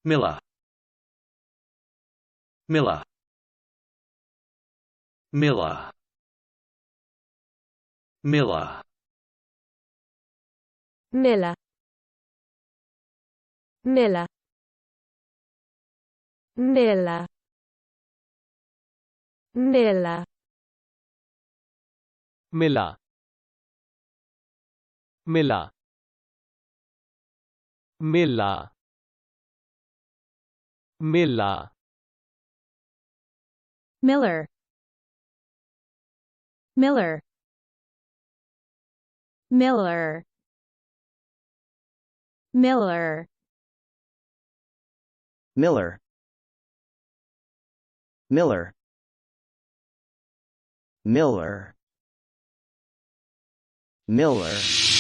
Miller, Miller, Miller, Miller, Miller, Miller, Miller, Miller, Miller, Miller, Miller, Miller, Miller, Miller, Miller, Miller, Miller, Miller, Miller, Miller.